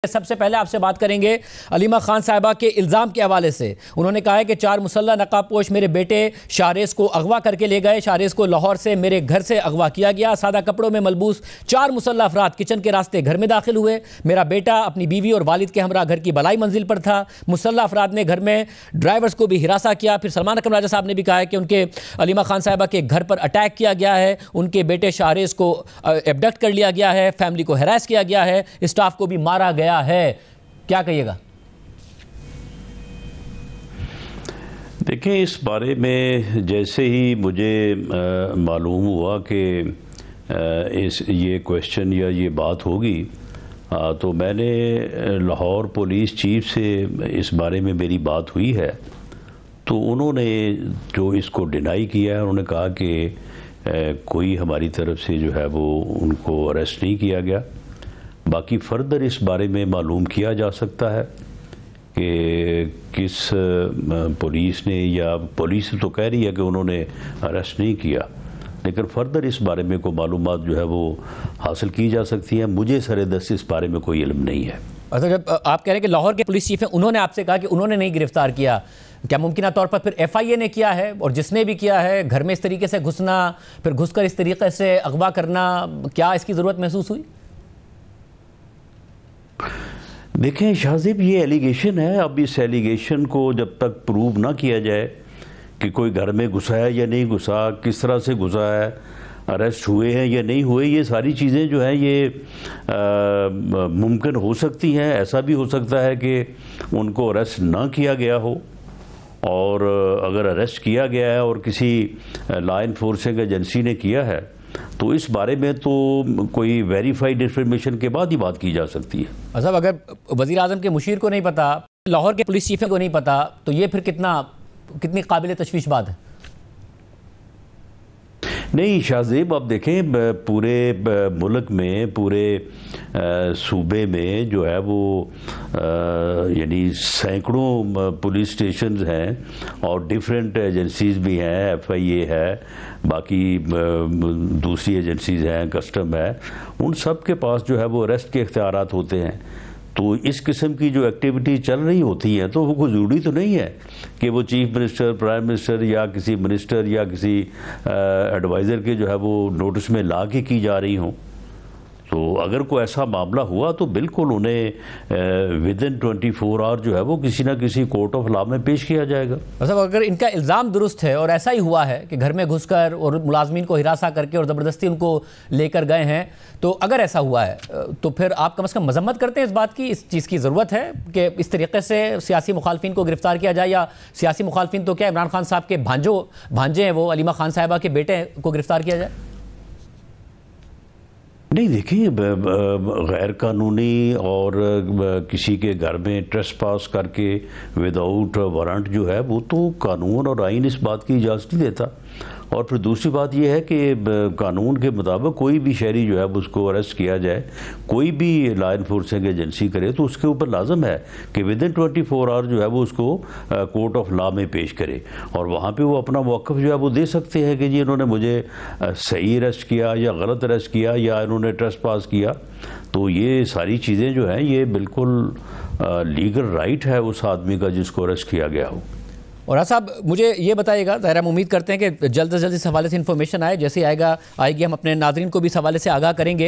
سب سے پہلے آپ سے بات کریں گے علیمہ خان صاحبہ کے الزام کے حوالے سے۔ انہوں نے کہا ہے کہ 4 مسلح نقاب پوش میرے بیٹے شاہریز کو اغوا کر کے لے گئے۔ شاہریز کو لاہور سے میرے گھر سے اغوا کیا گیا۔ سادہ کپڑوں میں ملبوس 4 مسلح افراد کچن کے راستے گھر میں داخل ہوئے۔ میرا بیٹا اپنی بیوی اور والد کے ہمراہ گھر کی بلائی منزل پر تھا۔ مسلح افراد نے گھر میں ڈرائیورز کو بھی ہراساں کیا۔ پھر سلمان اکرم راجہ صاحب نے بھی کہا ہے کہ ان کے علیمہ خان صاحبہ کے گھر پر اٹیک کیا گیا ہے، ان کے بیٹے شاہریز کو ایبڈکٹ کر لیا گیا ہے، فیملی کو ہراس کیا گیا ہے، اسٹاف کو بھی مارا گیا ہے۔ کیا کہیے گا؟ دیکھیں، اس بارے میں جیسے ہی مجھے معلوم ہوا کہ یہ کویشچن یا یہ بات ہوگی تو میں نے لاہور پولیس چیف سے اس بارے میں میری بات ہوئی ہے، تو انہوں نے جو اس کو ڈینائی کیا ہے، انہوں نے کہا کہ کوئی ہماری طرف سے جو ہے وہ ان کو اریسٹ نہیں کیا گیا۔ باقی فردر اس بارے میں معلوم کیا جا سکتا ہے کہ کس پولیس نے، یا پولیس تو کہہ رہی ہے کہ انہوں نے اریسٹ نہیں کیا، لیکن فردر اس بارے میں کوئی معلومات جو ہے وہ حاصل کی جا سکتی ہیں۔ مجھے سر دست اس بارے میں کوئی علم نہیں ہے۔ اچھا، جب آپ کہہ رہے ہیں کہ لاہور کے پولیس چیف ہیں، انہوں نے آپ سے کہا کہ انہوں نے نہیں گرفتار کیا، کیا ممکنہ طور پر پھر ایف آئی اے نے کیا ہے؟ اور جس نے بھی کیا ہے گھر میں اس طریقے سے گھسنا، پھر گھس کر اس طریقے سے اغوا کرنا، کیا اس کی ضرورت محسوس ہوئی؟ دیکھیں شاہزیب، یہ ایلیگیشن ہے۔ اب اس ایلیگیشن کو جب تک پروو نہ کیا جائے کہ کوئی گھر میں گھسا ہے یا نہیں گھسا، کس طرح سے گھسا ہے، اریسٹ ہوئے ہیں یا نہیں ہوئے، یہ ساری چیزیں جو ہیں یہ ممکن ہو سکتی ہیں۔ ایسا بھی ہو سکتا ہے کہ ان کو اریسٹ نہ کیا گیا ہو، اور اگر اریسٹ کیا گیا ہے اور کسی لا انفورسنگ ایجنسی نے کیا ہے تو اس بارے میں تو کوئی ویریفائڈ انفارمیشن کے بعد ہی بات کی جا سکتی ہے۔ اصل اگر وزیر اعظم کے مشیر کو نہیں پتا، لاہور کے پولیس چیف کو نہیں پتا، تو یہ پھر کتنی قابل تشویش بات ہے؟ نہیں شاہزیب، آپ دیکھیں پورے ملک میں، پورے صوبے میں جو ہے وہ یعنی سینکڑوں پولیس سٹیشنز ہیں اور ڈیفرنٹ ایجنسیز بھی ہیں، ایف آئی اے ہے، باقی دوسری ایجنسیز ہیں، کسٹم ہے، ان سب کے پاس جو ہے وہ اریسٹ کے اختیارات ہوتے ہیں۔ تو اس قسم کی جو ایکٹیویٹی چل رہی ہوتی ہیں تو وہ کوئی ضروری تو نہیں ہے کہ وہ چیف منسٹر، پرائم منسٹر یا کسی منسٹر یا کسی ایڈوائزر کے جو ہے وہ نوٹس میں لا کے کی جا رہی ہوں۔ تو اگر کوئی ایسا معاملہ ہوا تو بالکل انہیں ودن 24 آور جو ہے وہ کسی نہ کسی کورٹ آف لا میں پیش کیا جائے گا۔ مطلب اگر ان کا الزام درست ہے اور ایسا ہی ہوا ہے کہ گھر میں گھس کر اور ملازمین کو ہراساں کر کے اور زبردستی ان کو لے کر گئے ہیں، تو اگر ایسا ہوا ہے تو پھر آپ کم از کم مذمت کرتے ہیں اس بات کی، اس چیز کی ضرورت ہے کہ اس طریقے سے سیاسی مخالفین کو گرفتار کیا جائے، یا سیاسی مخالفین تو کیا عمران خان صاحب کے بھانجے ہیں، وہ علیمہ خان صاحبہ کے بیٹے کو گرفتار کیا جائے؟ نہیں دیکھیں، غیر قانونی اور کسی کے گھر میں ٹریس پاس کر کے وداؤٹ وارنٹ جو ہے وہ تو قانون اور آئین اس بات کی اجازت نہیں دیتا۔ اور پھر دوسری بات یہ ہے کہ قانون کے مطابق کوئی بھی شہری جو ہے اس کو اریسٹ کیا جائے، کوئی بھی لا انفورسنگ ایجنسی کرے تو اس کے اوپر لازم ہے کہ ودن 24 آور جو ہے وہ اس کو کورٹ آف لا میں پیش کرے، اور وہاں پہ وہ اپنا موقف جو ہے وہ دے سکتے ہیں کہ جی انہوں نے مجھے صحیح اریسٹ کیا یا غلط اریسٹ کیا یا انہوں نے ٹریس پاس کیا۔ تو یہ ساری چیزیں جو ہیں یہ بالکل لیگل رائٹ ہے اس آدمی کا جس کو اریسٹ کیا گیا ہو۔ اور صاحب مجھے یہ بتائیے گا، ظاہر ہم امید کرتے ہیں کہ جلد از جلد اس حوالے سے انفارمیشن آئے، جیسے آئے گی ہم اپنے ناظرین کو بھی اس حوالے سے آگاہ کریں گے۔